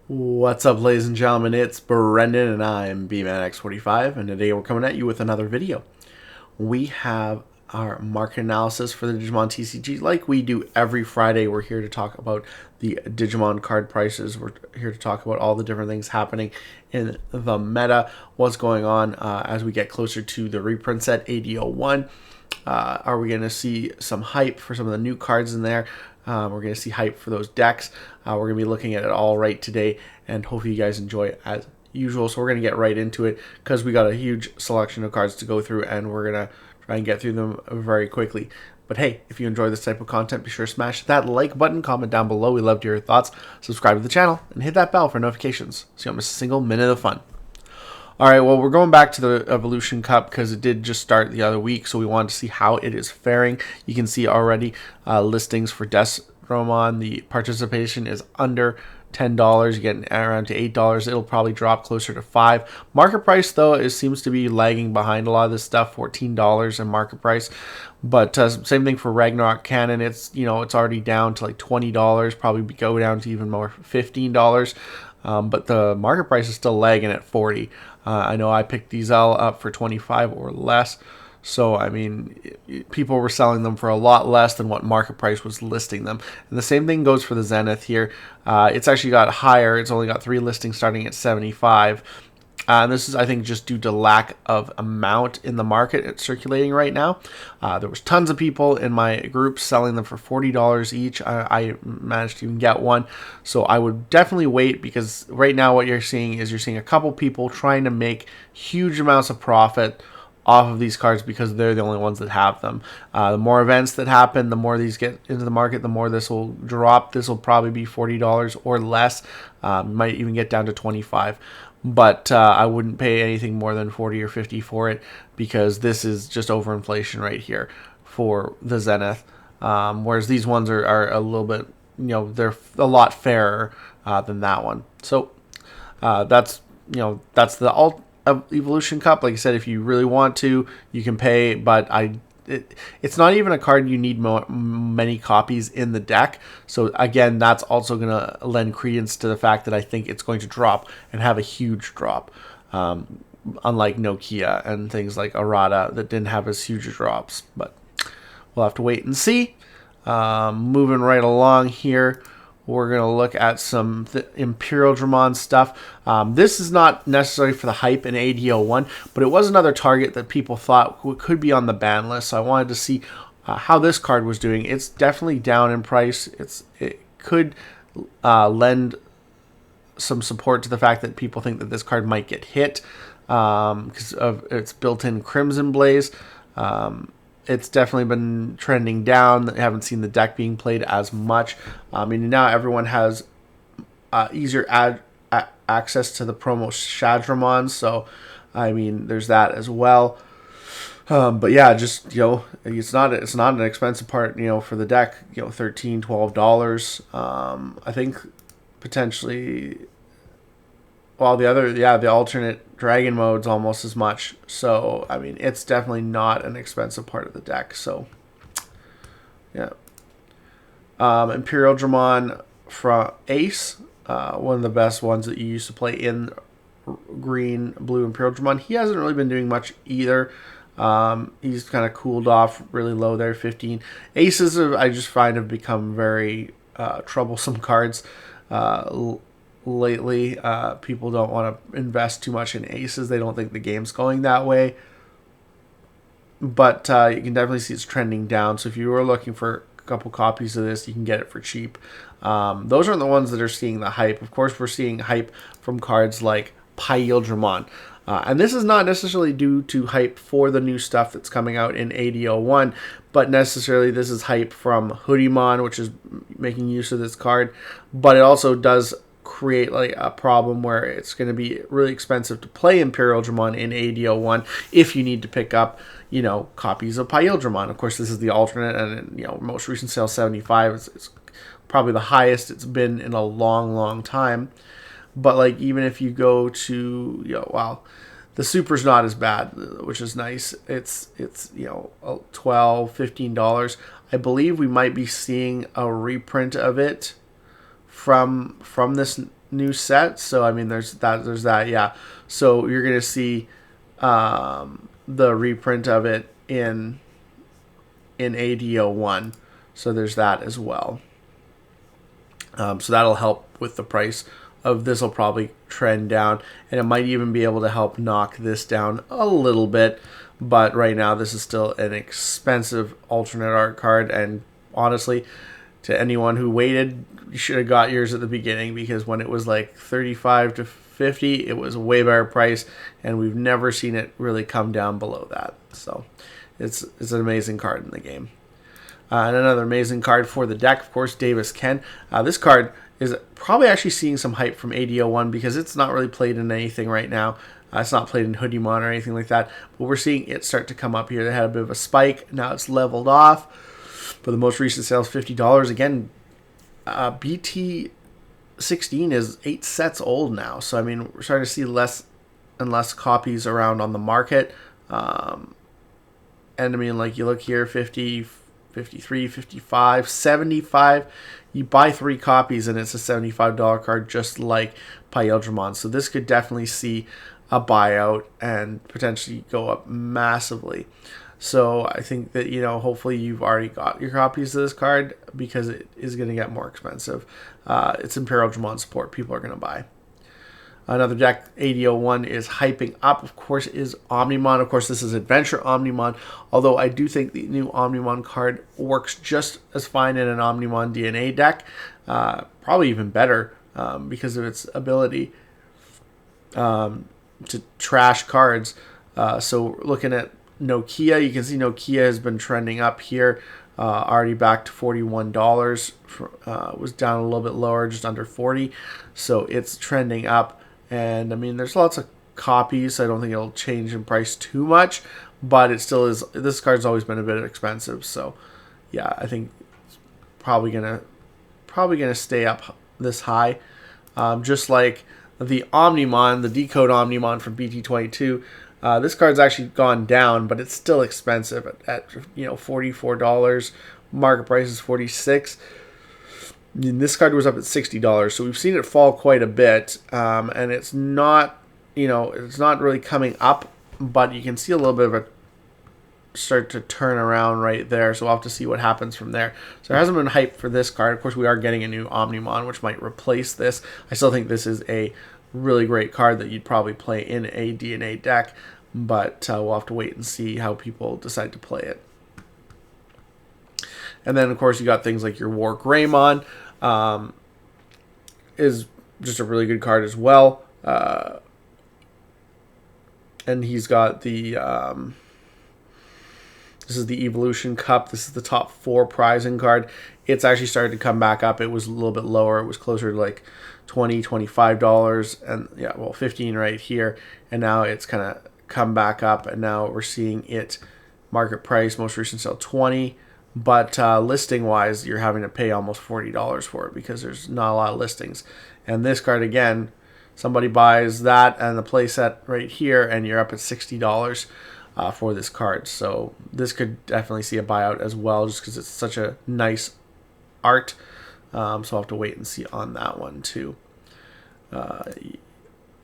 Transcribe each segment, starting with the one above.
What's up, ladies and gentlemen? It's Brendan and I'm BManX45, and today we're coming at you with another video. We have our market analysis for the Digimon TCG. Like we do every Friday, we're here to talk about the Digimon card prices. We're here to talk about all the different things happening in the meta, what's going on as we get closer to the reprint set AD01. Are we going to see some hype for some of the new cards in there? We're going to see hype for those decks. We're going to be looking at it all right today, and hopefully you guys enjoy it as usual. So we're going to get right into it because we got a huge selection of cards to go through, and we're going to try and get through them very quickly. But hey, if you enjoy this type of content, be sure to smash that like button, comment down below. We love to hear your thoughts. Subscribe to the channel, and hit that bell for notifications so you don't miss a single minute of the fun. All right, well, we're going back to the Evolution Cup because it did just start the other week, so we wanted to see how it is faring. You can see already listings for Desromon. The participation is under $10. You're getting around to $8. It'll probably drop closer to $5. Market price, though, it seems to be lagging behind a lot of this stuff, $14 in market price. But same thing for Ragnarok Cannon. It's already down to like $20. Probably go down to even more, $15. But the market price is still lagging at 40. I know I picked these all up for 25 or less. So, I mean, people were selling them for a lot less than what market price was listing them. And the same thing goes for the Zenith here. It's actually got higher. It's only got 3 listings starting at 75. And this is, I think, just due to lack of amount in the market it's circulating right now. There was tons of people in my group selling them for $40 each. I managed to even get one. So I would definitely wait, because right now what you're seeing a couple people trying to make huge amounts of profit off of these cards because they're the only ones that have them. The more events that happen, the more these get into the market, the more this will drop. This will probably be $40 or less. Might even get down to 25. But I wouldn't pay anything more than 40 or 50 for it, because this is just overinflation right here for the Zenith. Whereas these ones are a little bit, they're a lot fairer than that one. So that's the Evolution Cup. Like I said, if you really want to, you can pay, but it's not even a card you need many copies in the deck. So again, that's also going to lend credence to the fact that I think it's going to drop and have a huge drop, unlike Nokia and things like Arata that didn't have as huge drops. But we'll have to wait and see. Moving right along here, we're going to look at some Imperial Dramon stuff. This is not necessarily for the hype in AD01, but it was another target that people thought could be on the ban list. So I wanted to see how this card was doing. It's definitely down in price. It could lend some support to the fact that people think that this card might get hit because of its built-in Crimson Blaze. It's definitely been trending down. I haven't seen the deck being played as much. I mean, now everyone has easier access to the promo Shadramon, so I mean, there's that as well. But yeah, just it's not an expensive part for the deck. $13, $12. I think potentially. Well, the alternate dragon mode's almost as much. So, I mean, it's definitely not an expensive part of the deck. So, yeah. Imperial Dramon from Ace, one of the best ones that you used to play in green, blue Imperial Dramon. He hasn't really been doing much either. He's kind of cooled off really low there, 15. Aces, I just find, have become very troublesome cards. Lately, people don't want to invest too much in aces. They don't think the game's going that way. But you can definitely see it's trending down. So if you were looking for a couple copies of this, you can get it for cheap. Those aren't the ones that are seeing the hype. Of course, we're seeing hype from cards like Dramon. And this is not necessarily due to hype for the new stuff that's coming out in AD01, but necessarily this is hype from Hoodiemon, which is making use of this card. But it also does create like a problem where it's going to be really expensive to play Imperial Dramon in AD01 if you need to pick up copies of Dramon. Of course, this is the alternate, and most recent sale 75. It's probably the highest it's been in a long time. But like, even if you go to the Super's not as bad, which is nice. It's $12, $15. I believe we might be seeing a reprint of it from this new set. So I mean, there's that. Yeah. So you're gonna see the reprint of it in AD01. So there's that as well. So that'll help with the price of this. Will probably trend down, and it might even be able to help knock this down a little bit. But right now, this is still an expensive alternate art card, and honestly, to anyone who waited, you should have got yours at the beginning, because when it was like 35 to 50, it was a way better price, and we've never seen it really come down below that. So it's an amazing card in the game. And another amazing card for the deck, of course, Davis Ken. This card is probably actually seeing some hype from AD01 because it's not really played in anything right now. It's not played in Hoodiemon or anything like that. But we're seeing it start to come up here. They had a bit of a spike. Now it's leveled off. For the most recent sales, $50. Again, BT16 is 8 sets old now. So, I mean, we're starting to see less and less copies around on the market. And, I mean, like, you look here, 50... 53, 55, 75. You buy 3 copies and it's a $75 card, just like Pyeldramon. So this could definitely see a buyout and potentially go up massively. So I think that, you know, hopefully you've already got your copies of this card, because it is going to get more expensive. It's Imperial Dramon support people are going to buy. Another deck AD01 is hyping up, of course, is Omnimon. Of course, this is Adventure Omnimon, although I do think the new Omnimon card works just as fine in an Omnimon DNA deck. Probably even better because of its ability to trash cards. So looking at Nokia, you can see Nokia has been trending up here. Already back to $41. Was down a little bit lower, just under 40. So it's trending up. And I mean, there's lots of copies, so I don't think it'll change in price too much, but it still is. This card's always been a bit expensive, so yeah, I think it's probably gonna stay up this high. Just like the Omnimon, the Decode Omnimon from BT22. This card's actually gone down, but it's still expensive at $44. Market price is $46. This card was up at $60, so we've seen it fall quite a bit, and it's not, it's not really coming up, but you can see a little bit of a start to turn around right there, so we'll have to see what happens from there. So there hasn't been hype for this card. Of course, we are getting a new Omnimon, which might replace this. I still think this is a really great card that you'd probably play in a DNA deck, but we'll have to wait and see how people decide to play it. And then, of course, you got things like your War Greymon, is just a really good card as well. And he's got the, this is the Evolution Cup. This is the top 4 prizing card. It's actually started to come back up. It was a little bit lower. It was closer to like $20, $25, and yeah, well, 15 right here. And now it's kind of come back up, and now we're seeing it market price, most recent sale, 20. But listing wise, you're having to pay almost $40 for it because there's not a lot of listings. And this card, again, somebody buys that and the playset right here, and you're up at $60 for this card. So this could definitely see a buyout as well, just because it's such a nice art. So I'll have to wait and see on that one too.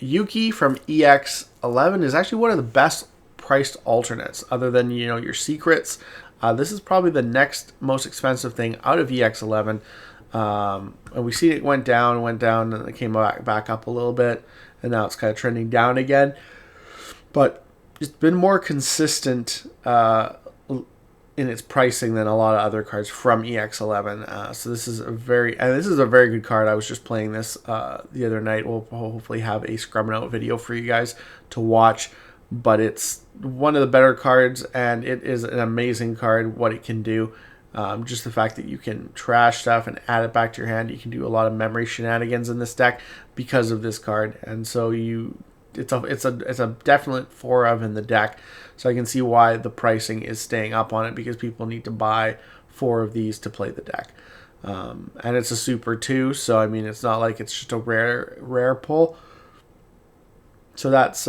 Yuki from EX11 is actually one of the best priced alternates, other than your secrets. This is probably the next most expensive thing out of EX11. And we see it went down, and it came back up a little bit, and now it's kind of trending down again. But it's been more consistent in its pricing than a lot of other cards from EX11. So this is a very good card. I was just playing this the other night. We'll hopefully have a scrubbing out video for you guys to watch. But it's one of the better cards, and it is an amazing card, what it can do. Just the fact that you can trash stuff and add it back to your hand. You can do a lot of memory shenanigans in this deck because of this card. And so it's a definite 4 of in the deck. So I can see why the pricing is staying up on it, because people need to buy 4 of these to play the deck. And it's a super too, so I mean, it's not like it's just a rare pull. So that's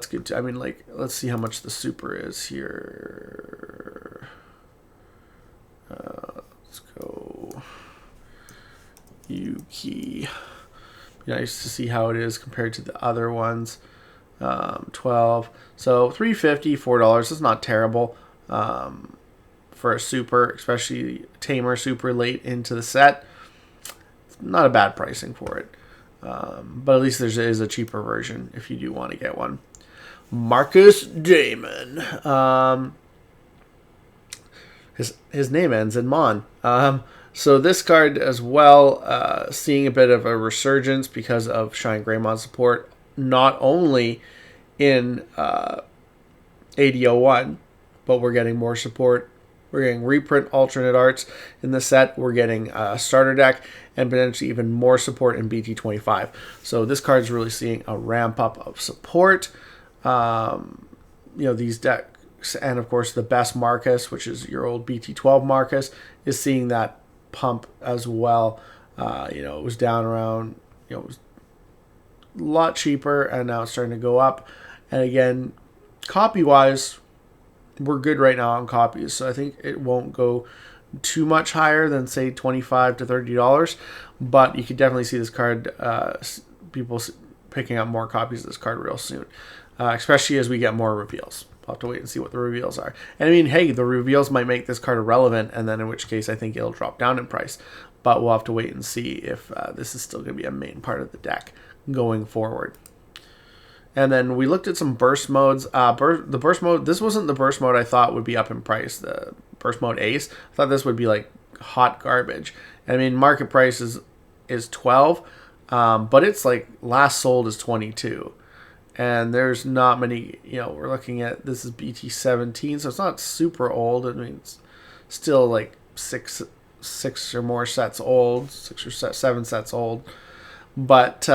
good too. I mean, like, let's see how much the super is here. Let's go Yuki. Nice to see how it is compared to the other ones. 12. So $3.50, $4. Is not terrible for a super, especially tamer super late into the set. It's not a bad pricing for it. But at least there is a cheaper version if you do want to get one. Marcus Damon. His name ends in Mon. So this card as well, seeing a bit of a resurgence because of Shine Greymon support, not only in AD01, but we're getting more support. We're getting reprint alternate arts in the set. We're getting a starter deck and potentially even more support in BT25. So this card is really seeing a ramp up of support. These decks, and of course the best Marcus, which is your old BT12 Marcus, is seeing that pump as well. It was down around, it was a lot cheaper, and now it's starting to go up. And again, copy wise, we're good right now on copies, so I think it won't go too much higher than say $25 to $30, but you could definitely see this card, people picking up more copies of this card real soon, especially as we get more reveals. I'll have to wait and see what the reveals are. And I mean, hey, the reveals might make this card irrelevant, and then in which case I think it'll drop down in price. But we'll have to wait and see if this is still going to be a main part of the deck going forward. And then we looked at some burst modes. The burst mode, this wasn't the burst mode I thought would be up in price. The burst mode Ace, I thought this would be like hot garbage. I mean, market price is 12, but it's like last sold is 22. And there's not many, we're looking at, this is BT17, so it's not super old. I mean, it's still like six or more sets old, 6 or 7 sets old. But,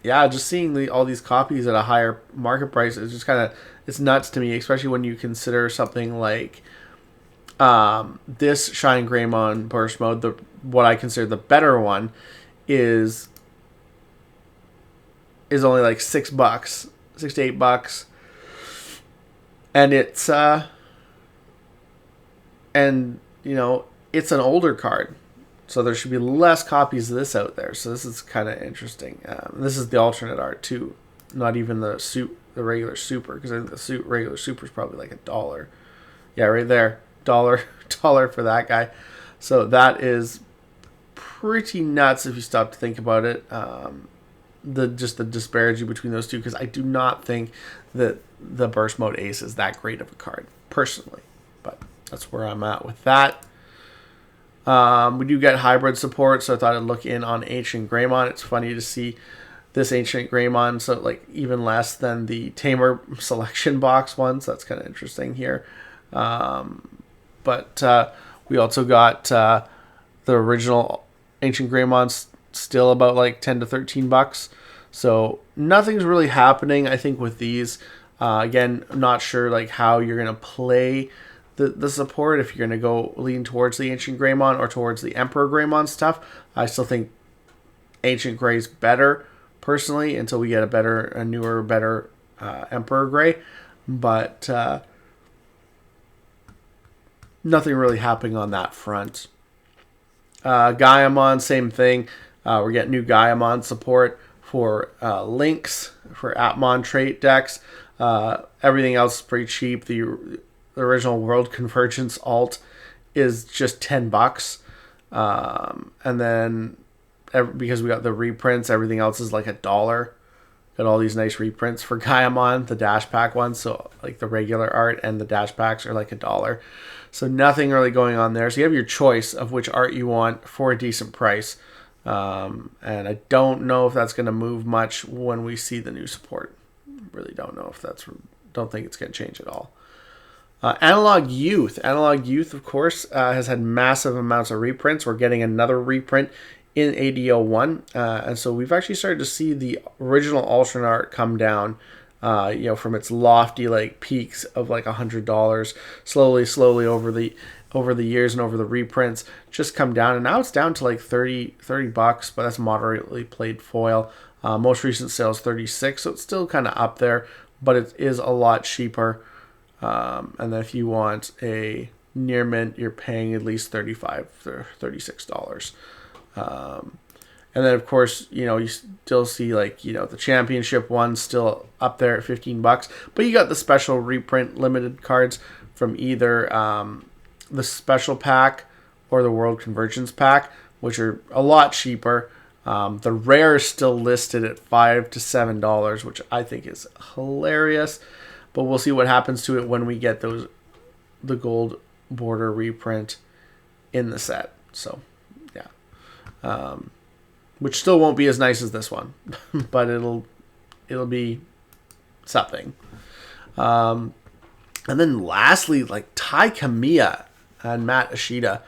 yeah, just seeing all these copies at a higher market price is just kind of, it's nuts to me, especially when you consider something like this Shine Greymon burst mode, what I consider the better one, is only like $6, $6 to $8, and it's it's an older card, so there should be less copies of this out there. So this is kind of interesting. This is the alternate art too, not even the regular super, because I think the regular super is probably like $1. Yeah, right there, dollar for that guy. So that is pretty nuts if you stop to think about it. The disparity between those two, because I do not think that the burst mode Ace is that great of a card personally, but that's where I'm at with that. We do get hybrid support, so I thought I'd look in on Ancient Greymon. It's funny to see this Ancient Greymon, so like even less than the Tamer selection box ones. That's kind of interesting here. But we also got the original Ancient Greymon still about like $10 to $13. So nothing's really happening, I think, with these. Again, I'm not sure like how you're gonna play the support, if you're gonna go lean towards the Ancient Greymon or towards the Emperor Greymon stuff. I still think Ancient Grey's better personally until we get a newer, better Emperor Grey. But nothing really happening on that front. Gaiamon, same thing. We're getting new Gaiamon support for links, for Atmon trait decks. Everything else is pretty cheap. The original World Convergence alt is just $10. And then because we got the reprints, everything else is like $1. Got all these nice reprints for Gaiamon, the dash pack ones. So like the regular art and the dash packs are like $1. So nothing really going on there. So you have your choice of which art you want for a decent price. And I don't know if that's going to move much when we see the new support. Really don't know if don't think it's going to change at all. Analog Youth, of course, has had massive amounts of reprints. We're getting another reprint in AD01, and so we've actually started to see the original alternate art come down. From its lofty like peaks of like $100, slowly over the years and over the reprints, just come down, and now it's down to like $30, but that's moderately played foil. Most recent sales $36, so it's still kind of up there, but it is a lot cheaper. And then if you want a near mint, you're paying at least $35 to $36. And then of course, still see like, you know, the championship one still up there at $15, but you got the special reprint limited cards from either the special pack or the World Convergence pack, which are a lot cheaper. The rare is still listed at $5 to $7, which I think is hilarious. But we'll see what happens to it when we get the gold border reprint in the set. So, yeah, which still won't be as nice as this one, but it'll be something. And then lastly, like Tai Kamiya and Matt Ishida,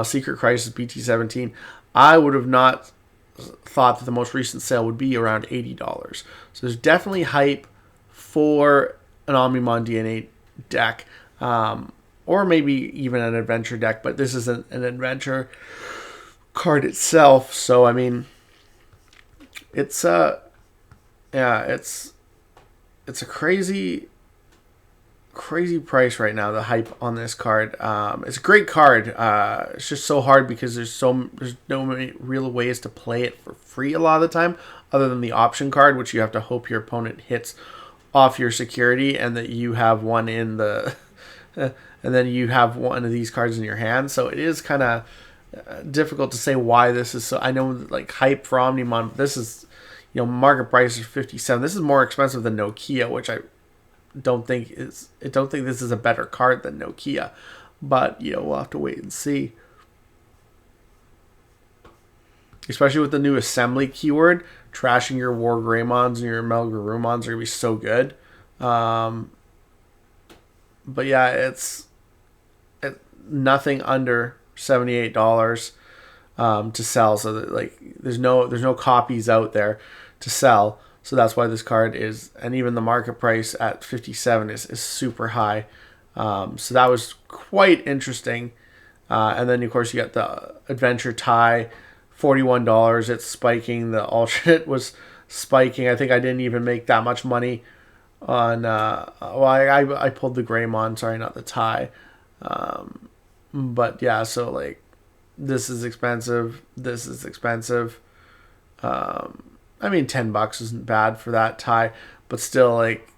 Secret Crisis BT17. I would have not thought that the most recent sale would be around $80. So there's definitely hype for an Omnimon DNA deck, or maybe even an adventure deck, but this isn't an adventure card itself. So I mean, it's a crazy price right now, the hype on this card. It's a great card. It's just so hard because there's no many real ways to play it for free a lot of the time, other than the option card, which you have to hope your opponent hits off your security and that you have one in the and then you have one of these cards in your hand. So it is kind of difficult to say why this is so. I know like hype for Omnimon, this is, you know, market price is 57. This is more expensive than Nokia, which I don't think this is a better card than Nokia, but you know, we'll have to wait and see. Especially with the new assembly keyword, trashing your War Greymons and your Melgarumons are gonna be so good. But yeah, it's nothing under $78 to sell. So that, like, there's no copies out there to sell. So that's why this card is, and even the market price at 57 is super high. So that was quite interesting. And then of course you got the Adventure Tie, $41. It's spiking. The alternate was spiking. I think I didn't even make that much money on. Well, I pulled the Greymon. Sorry, not the Tie. But yeah, so like this is expensive. This is expensive. I mean, $10 isn't bad for that tie, but still, like,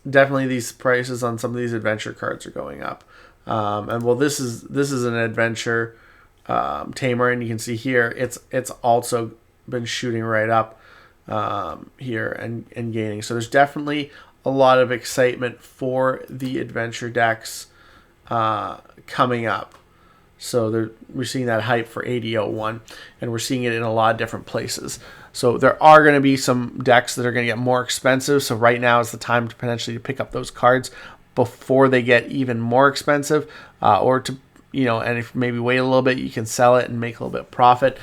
definitely these prices on some of these adventure cards are going up. And well, this is an adventure tamer, and you can see here it's also been shooting right up here and gaining. So there's definitely a lot of excitement for the adventure decks coming up. So we're seeing that hype for AD01, and we're seeing it in a lot of different places. So there are going to be some decks that are going to get more expensive. So right now is the time to potentially pick up those cards before they get even more expensive, or to, you know, and if maybe wait a little bit, you can sell it and make a little bit of profit.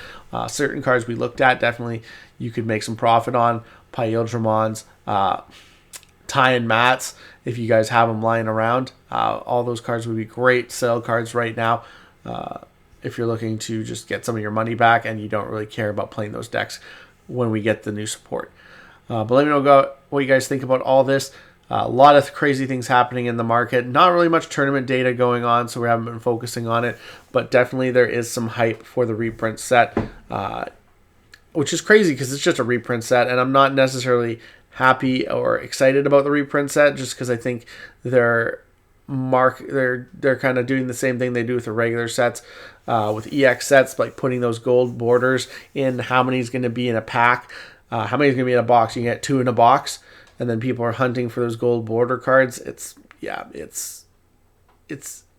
Certain cards we looked at, definitely you could make some profit on. Pyildramons, Ty and Mats, if you guys have them lying around, all those cards would be great sale cards right now. If you're looking to just get some of your money back and you don't really care about playing those decks when we get the new support. But let me know what you guys think about all this. A lot of crazy things happening in the market. Not really much tournament data going on, so we haven't been focusing on it. But definitely there is some hype for the reprint set, which is crazy because it's just a reprint set, and I'm not necessarily happy or excited about the reprint set just because I think they're kind of doing the same thing they do with the regular sets, with EX sets, like putting those gold borders in. How many is going to be in a pack? How many is going to be in a box? You can get 2 in a box, and then people are hunting for those gold border cards. It's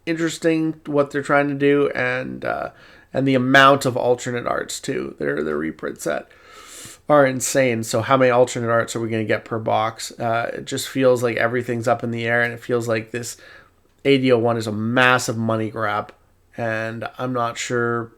interesting what they're trying to do, and the amount of alternate arts too. Their reprint set are insane. So how many alternate arts are we going to get per box? It just feels like everything's up in the air, and it feels like this AD01 is a massive money grab, and I'm not sure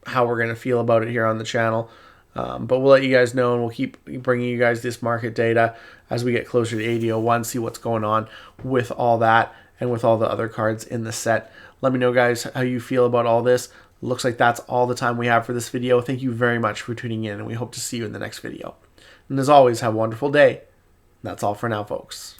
how we're going to feel about it here on the channel. But we'll let you guys know, and we'll keep bringing you guys this market data as we get closer to AD01, see what's going on with all that and with all the other cards in the set. Let me know, guys, how you feel about all this. Looks like that's all the time we have for this video. Thank you very much for tuning in, and we hope to see you in the next video. And as always, have a wonderful day. That's all for now, folks.